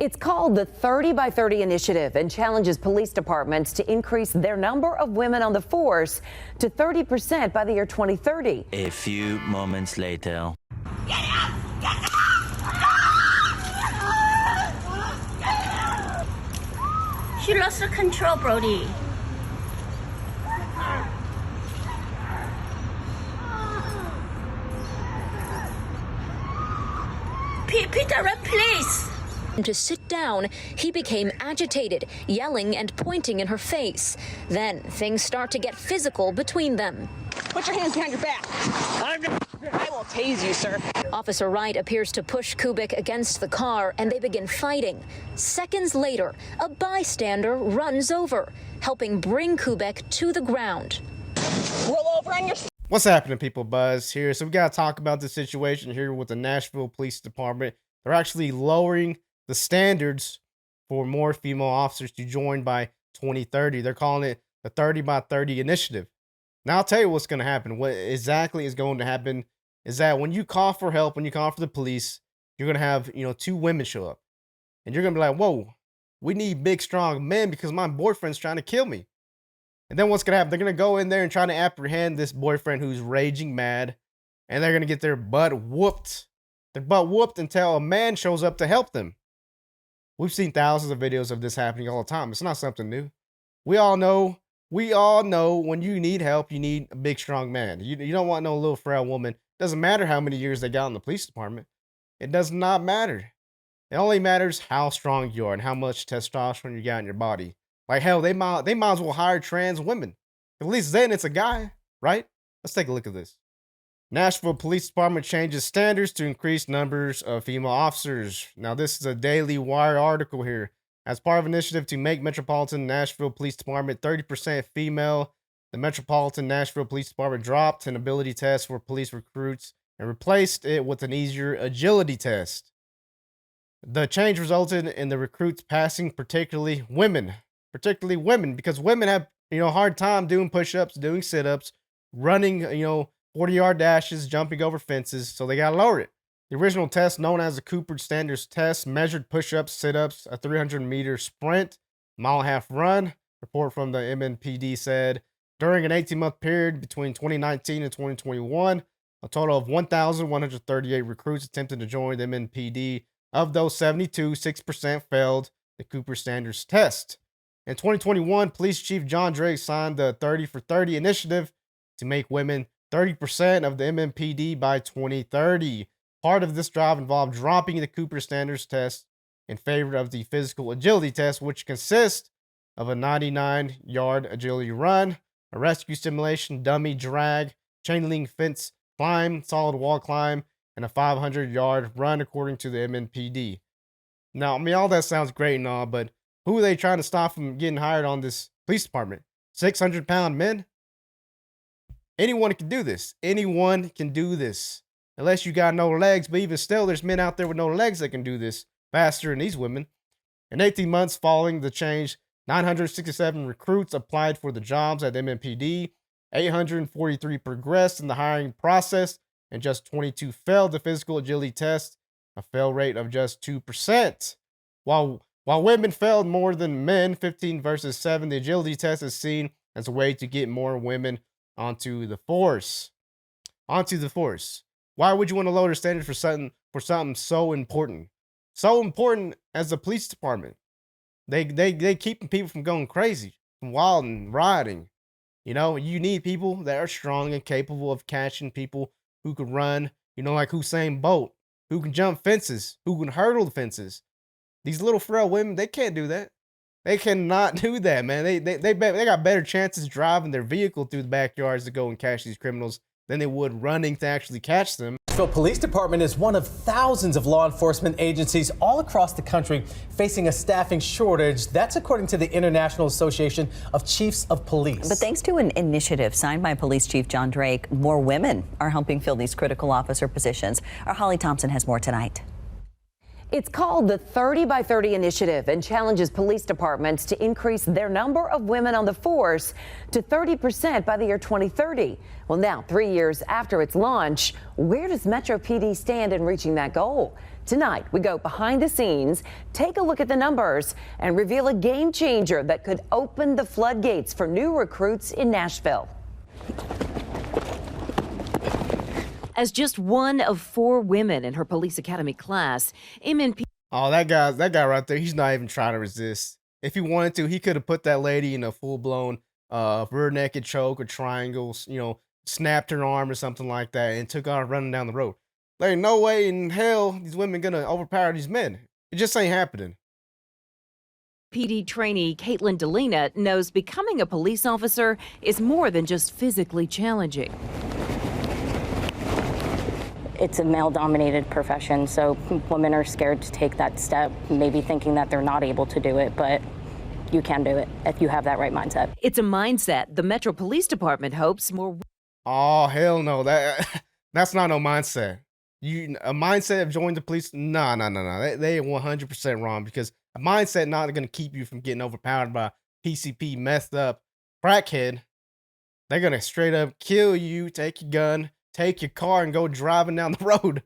It's called the 30 by 30 initiative and challenges police departments to increase their number of women on the force to 30% by the year 2030. A few moments later. Get up! Get up! She lost her control, Brody. Peter, please. To sit down, he became agitated, yelling and pointing in her face. Then things start to get physical between them. Put your hands behind your back. I will tase you, sir. Officer Wright appears to push Kubik against the car and they begin fighting. Seconds later, a bystander runs over, helping bring Kubik to the ground. Roll over on your... What's happening, people? Buzz here. So we got to talk about the situation here with the Nashville Police Department. They're actually lowering the standards for more female officers to join by 2030. They're calling it the 30 by 30 initiative. Now, I'll tell you what's going to happen. What exactly is going to happen is that when you call for help, when you call for the police, you're going to have, two women show up. And you're going to be like, whoa, we need big, strong men because my boyfriend's trying to kill me. And then what's going to happen? They're going to go in there and try to apprehend this boyfriend who's raging mad. And they're going to get their butt whooped. Their butt whooped until a man shows up to help them. We've seen thousands of videos of this happening all the time. It's not something new. We all know when you need help, you need a big, strong man. You don't want no little frail woman. Doesn't matter how many years they got in the police department. It does not matter. It only matters how strong you are and how much testosterone you got in your body. Like, hell, they might as well hire trans women. At least then it's a guy, right? Let's take a look at this. Nashville Police Department changes standards to increase numbers of female officers. Now, this is a Daily Wire article here. As part of an initiative to make Metropolitan Nashville Police Department 30% female, the Metropolitan Nashville Police Department dropped an ability test for police recruits and replaced it with an easier agility test. The change resulted in the recruits passing particularly women, because women have, a hard time doing push-ups, doing sit-ups, running, 40-yard dashes, jumping over fences, so they got to lower it. The original test, known as the Cooper Standards Test, measured push-ups, sit-ups, a 300-meter sprint, mile-and-a-half run. Report from the MNPD said, during an 18-month period between 2019 and 2021, a total of 1,138 recruits attempted to join the MNPD. Of those 72, 6% failed the Cooper Standards Test. In 2021, Police Chief John Drake signed the 30 for 30 initiative to make women 30% of the MMPD by 2030. Part of this drive involved dropping the Cooper Standards Test in favor of the physical agility test, which consists of a 99-yard agility run, a rescue simulation, dummy drag, chain link fence climb, solid wall climb, and a 500-yard run, according to the MNPD. Now, all that sounds great and all, but who are they trying to stop from getting hired on this police department? 600-pound men? Anyone can do this. Anyone can do this. Unless you got no legs, but even still, there's men out there with no legs that can do this faster than these women. In 18 months following the change, 967 recruits applied for the jobs at MMPD. 843 progressed in the hiring process, and just 22 failed the physical agility test, a fail rate of just 2%. While women failed more than men, 15 versus 7, the agility test is seen as a way to get more women onto the force. Why would you want to lower the standard for something so important? So important as the police department. They keeping people from going crazy, from wild and rioting. You need people that are strong and capable of catching people who can run, like Usain Bolt, who can jump fences, who can hurdle the fences. These little frail women, they can't do that. They cannot do that, man. They got better chances driving their vehicle through the backyards to go and catch these criminals than they would running to actually catch them. The Nashville Police Department is one of thousands of law enforcement agencies all across the country facing a staffing shortage. That's according to the International Association of Chiefs of Police. But thanks to an initiative signed by Police Chief John Drake, more women are helping fill these critical officer positions. Our Holly Thompson has more tonight. It's called the 30 by 30 initiative and challenges police departments to increase their number of women on the force to 30% by the year 2030. Well, now, 3 years after its launch, where does Metro PD stand in reaching that goal? Tonight, we go behind the scenes, take a look at the numbers, and reveal a game changer that could open the floodgates for new recruits in Nashville. As just one of 4 women in her police academy class, MNP. Oh, that guy right there, he's not even trying to resist. If he wanted to, he could have put that lady in a full-blown rear naked choke or triangles, snapped her arm or something like that and took off running down the road. There ain't no way in hell these women gonna overpower these men. It just ain't happening. PD trainee Caitlin Delina knows becoming a police officer is more than just physically challenging. It's a male-dominated profession, so women are scared to take that step, maybe thinking that they're not able to do it, but you can do it if you have that right mindset. It's a mindset the Metro Police Department hopes more. Oh, hell no. That's not no mindset. A mindset of joining the police? No. They are 100% wrong, because a mindset not going to keep you from getting overpowered by PCP messed up crackhead. They're going to straight up kill you, take your gun, take your car, and go driving down the road.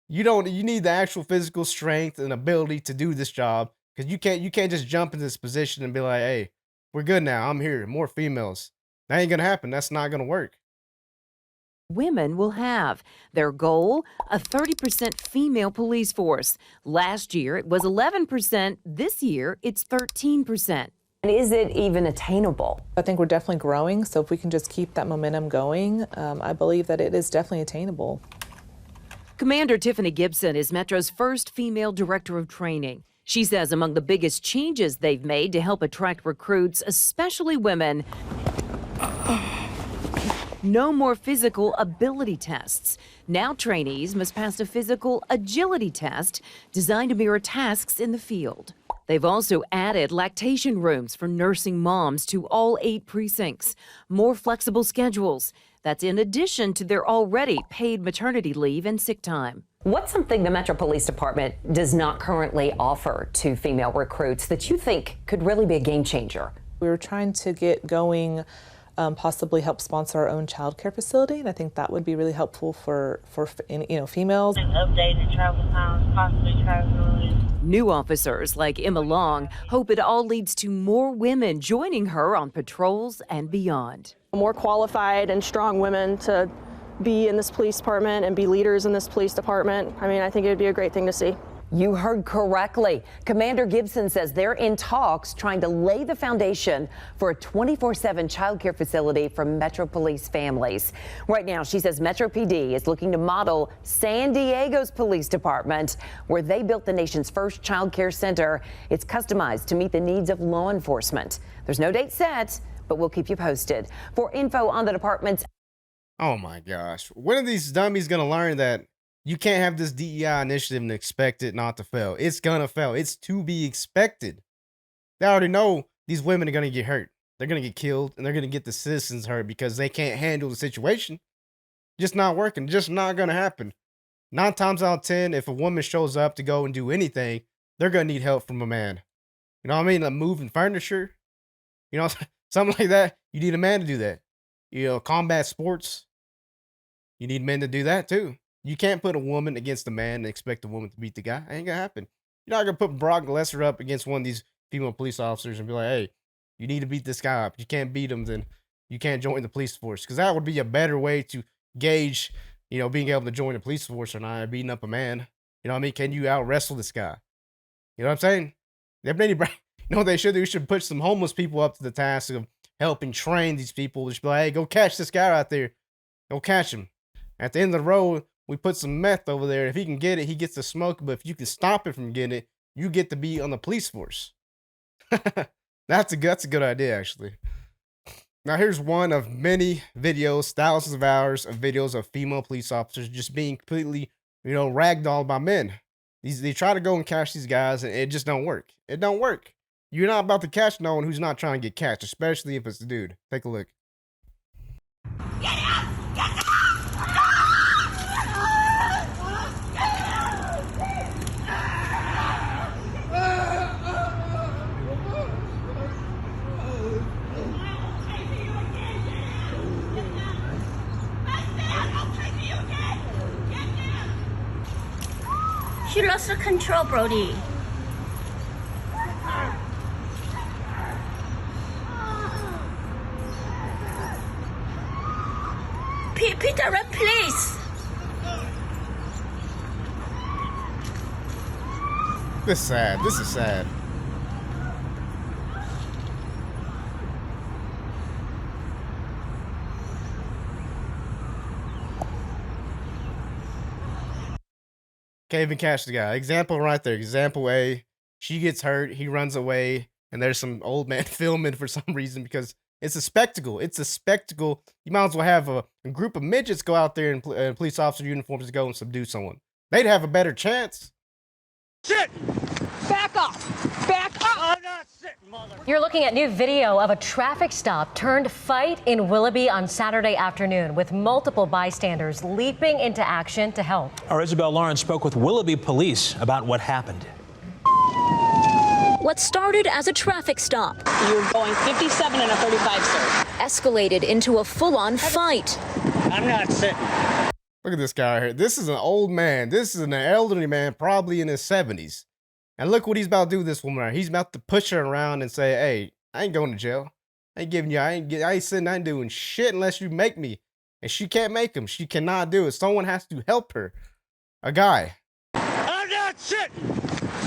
You need the actual physical strength and ability to do this job, because you can't just jump into this position and be like, hey, we're good now. I'm here. More females. That ain't going to happen. That's not going to work. Women will have. Their goal, a 30% female police force. Last year, it was 11%. This year, it's 13%. And is it even attainable? I think we're definitely growing, so if we can just keep that momentum going, I believe that it is definitely attainable. Commander Tiffany Gibson is Metro's first female director of training. She says among the biggest changes they've made to help attract recruits, especially women, no more physical ability tests. Now trainees must pass a physical agility test designed to mirror tasks in the field. They've also added lactation rooms for nursing moms to all 8 precincts, more flexible schedules. That's in addition to their already paid maternity leave and sick time. What's something the Metro Police Department does not currently offer to female recruits that you think could really be a game changer? We were trying to get going, possibly help sponsor our own child care facility, and I think that would be really helpful for females. Updated travel times, possibly traveling. New officers like Emma Long hope it all leads to more women joining her on patrols and beyond. More qualified and strong women to be in this police department and be leaders in this police department. I mean, I think it would be a great thing to see. You heard correctly. Commander Gibson says they're in talks trying to lay the foundation for a 24/7 child care facility for Metro Police families. Right now, she says Metro PD is looking to model San Diego's police department, where they built the nation's first child care center. It's customized to meet the needs of law enforcement. There's no date set, but we'll keep you posted. For info on the department's... Oh my gosh. When are these dummies going to learn that you can't have this DEI initiative and expect it not to fail? It's going to fail. It's to be expected. They already know these women are going to get hurt. They're going to get killed, and they're going to get the citizens hurt because they can't handle the situation. Just not working. Just not going to happen. 9 times out of 10, if a woman shows up to go and do anything, they're going to need help from a man. You know what I mean? Like moving furniture. You know, something like that. You need a man to do that. Combat sports. You need men to do that too. You can't put a woman against a man and expect a woman to beat the guy. It ain't gonna happen. You're not gonna put Brock Lesnar up against one of these female police officers and be like, hey, you need to beat this guy up. You can't beat him, then you can't join the police force. Because that would be a better way to gauge, being able to join the police force or not, beating up a man. You know what I mean? Can you out wrestle this guy? You know what I'm saying? You know what they should do? We should put some homeless people up to the task of helping train these people. Just be like, hey, go catch this guy out there. Go catch him. At the end of the road, we put some meth over there. If he can get it, he gets to smoke. But if you can stop it from getting it, you get to be on the police force. That's a good idea, actually. Now, here's one of many videos, thousands of hours of videos of female police officers just being completely, ragdolled by men. They try to go and catch these guys, and it just don't work. It don't work. You're not about to catch no one who's not trying to get catched, especially if it's a dude. Take a look. Get up! Get up! She lost the control, Brody. Peter, please. This is sad. This is sad. Can't even catch the guy. Example right there. Example A. She gets hurt. He runs away. And there's some old man filming for some reason because it's a spectacle. It's a spectacle. You might as well have a group of midgets go out there in police officer uniforms to go and subdue someone. They'd have a better chance. Sit! Back off! Back up! I'm not sitting, mother. You're looking at new video of a traffic stop turned fight in Willoughby on Saturday afternoon with multiple bystanders leaping into action to help. Our Isabel Lawrence spoke with Willoughby police about what happened. What started as a traffic stop. You're going 57 and a 35, sir. Escalated into a full-on fight. I'm not sitting. Look at this guy here. This is an old man. This is an elderly man, probably in his 70s. And look what he's about to do to this woman right. He's about to push her around and say, hey, I ain't going to jail. I ain't giving you, I ain't sitting, I ain't doing shit unless you make me. And she can't make him. She cannot do it. Someone has to help her. A guy. I'm not sitting.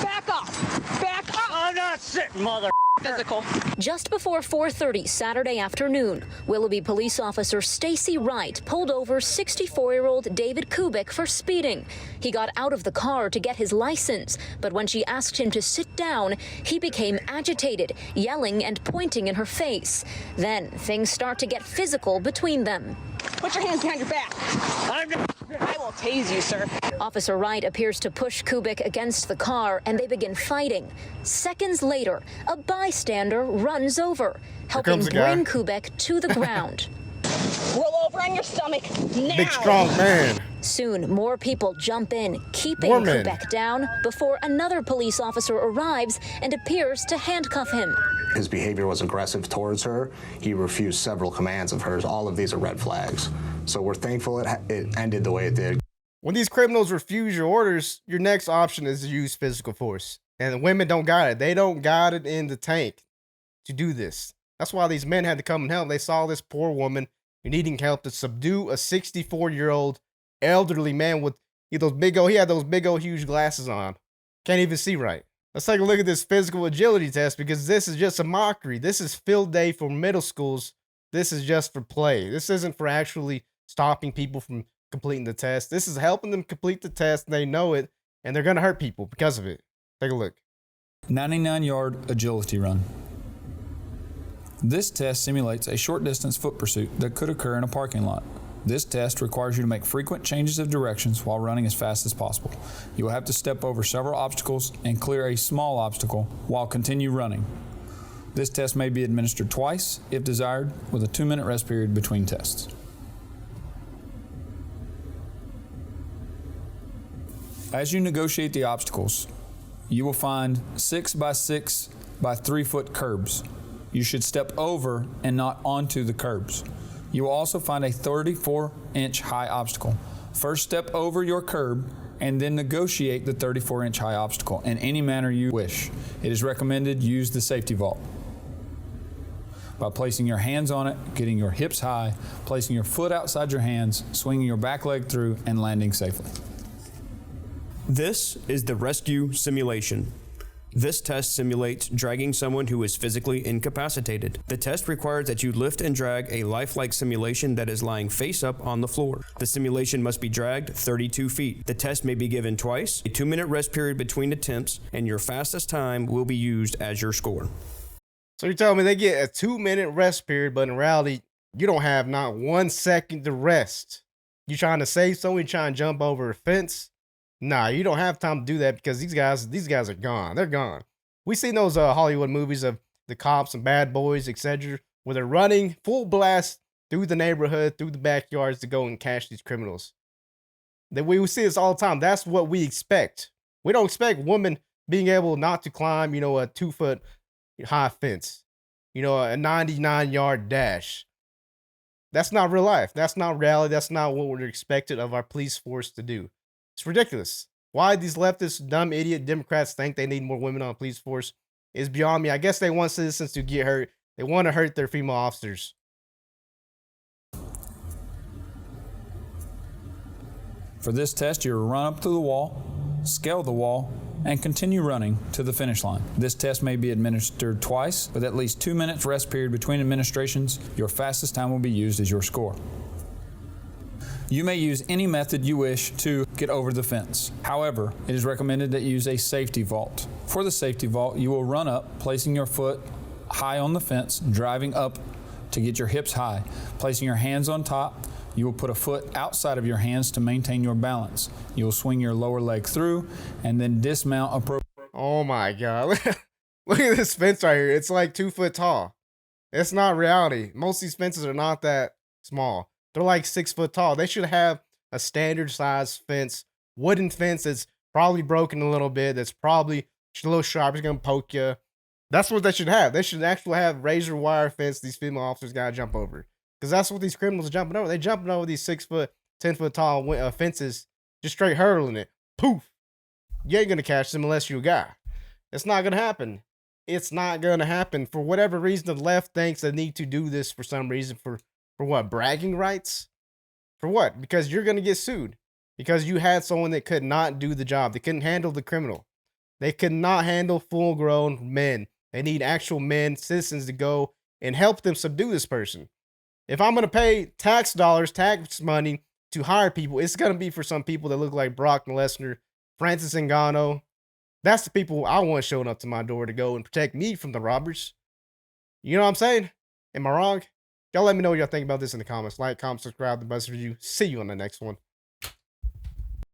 Back off. Back up. I'm not sitting, mother. Physical. Just before 4:30 Saturday afternoon, Willoughby police officer Stacy Wright pulled over 64-year-old David Kubik for speeding. He got out of the car to get his license, but when she asked him to sit down, he became agitated, yelling and pointing in her face. Then things start to get physical between them. Put your hands behind your back. I will tase you, sir. Officer Wright appears to push Kubik against the car and they begin fighting. Seconds later, a bystander runs over, helping bring Kubik to the ground. Roll over on your stomach now. Big strong man. Soon, more people jump in, keeping More men. Kubik down before another police officer arrives and appears to handcuff him. His behavior was aggressive towards her. He refused several commands of hers. All of these are red flags. So we're thankful it ended the way it did. When these criminals refuse your orders, your next option is to use physical force. And the women don't got it. They don't got it in the tank to do this. That's why these men had to come and help. They saw this poor woman needing help to subdue a 64-year-old elderly man with he had those big old huge glasses on. Can't even see right. Let's take a look at this physical agility test because this is just a mockery. This is field day for middle schools. This is just for play. This isn't for actually stopping people from completing the test. This is helping them complete the test. They know it, and they're going to hurt people because of it. Take a look. 99-yard agility run. This test simulates a short distance foot pursuit that could occur in a parking lot. This test requires you to make frequent changes of directions while running as fast as possible. You will have to step over several obstacles and clear a small obstacle while continue running. This test may be administered twice, if desired, with a 2-minute rest period between tests. As you negotiate the obstacles, you will find 6 by 6 by 3 foot curbs. You should step over and not onto the curbs. You will also find a 34-inch high obstacle. First step over your curb and then negotiate the 34-inch high obstacle in any manner you wish. It is recommended use the safety vault by placing your hands on it, getting your hips high, placing your foot outside your hands, swinging your back leg through, and landing safely. This is the rescue simulation. This test simulates dragging someone who is physically incapacitated. The test requires that you lift and drag a lifelike simulation that is lying face up on the floor. The simulation must be dragged 32 feet. The test may be given twice, a 2-minute rest period between attempts, and your fastest time will be used as your score. So you're telling me they get a 2-minute rest period, but in reality, you don't have not 1 second to rest. You trying to save someone, you trying to jump over a fence? Nah, you don't have time to do that because these guys are gone. They're gone. We've seen those Hollywood movies of the cops and bad boys, etc., where they're running full blast through the neighborhood, through the backyards to go and catch these criminals. We see this all the time. That's what we expect. We don't expect women being able not to climb, a 2-foot high fence, a 99-yard dash. That's not real life. That's not reality. That's not what we're expected of our police force to do. It's ridiculous. Why these leftist, dumb, idiot Democrats think they need more women on the police force is beyond me. I guess they want citizens to get hurt. They want to hurt their female officers. For this test, you'll run up to the wall, scale the wall, and continue running to the finish line. This test may be administered twice, with at least 2 minutes rest period between administrations. Your fastest time will be used as your score. You may use any method you wish to get over the fence. However, it is recommended that you use a safety vault. For the safety vault, you will run up, placing your foot high on the fence, driving up to get your hips high. Placing your hands on top, you will put a foot outside of your hands to maintain your balance. You will swing your lower leg through and then dismount appropriately. Oh my God. Look at this fence right here. It's like 2 foot tall. It's not reality. Most of these fences are not that small. They're like 6 foot tall. They should have a standard size fence, wooden fence that's probably broken a little bit. That's probably a little sharp. It's going to poke you. That's what they should have. They should actually have razor wire fence these female officers got to jump over. Because that's what these criminals are jumping over. They're jumping over these 6 foot, 10 foot tall fences, just straight hurling it. Poof. You ain't going to catch them unless you're a guy. It's not going to happen. It's not going to happen. For whatever reason, the left thinks they need to do this for some reason. For what? Bragging rights? For what? Because you're going to get sued. Because you had someone that could not do the job. They couldn't handle the criminal. They could not handle full-grown men. They need actual men, citizens, to go and help them subdue this person. If I'm going to pay tax dollars, tax money to hire people, it's going to be for some people that look like Brock Lesnar, Francis Ngannou. That's the people I want showing up to my door to go and protect me from the robbers. You know what I'm saying? Am I wrong? Y'all let me know what y'all think about this in the comments. Like, comment, subscribe, the best review. See you on the next one.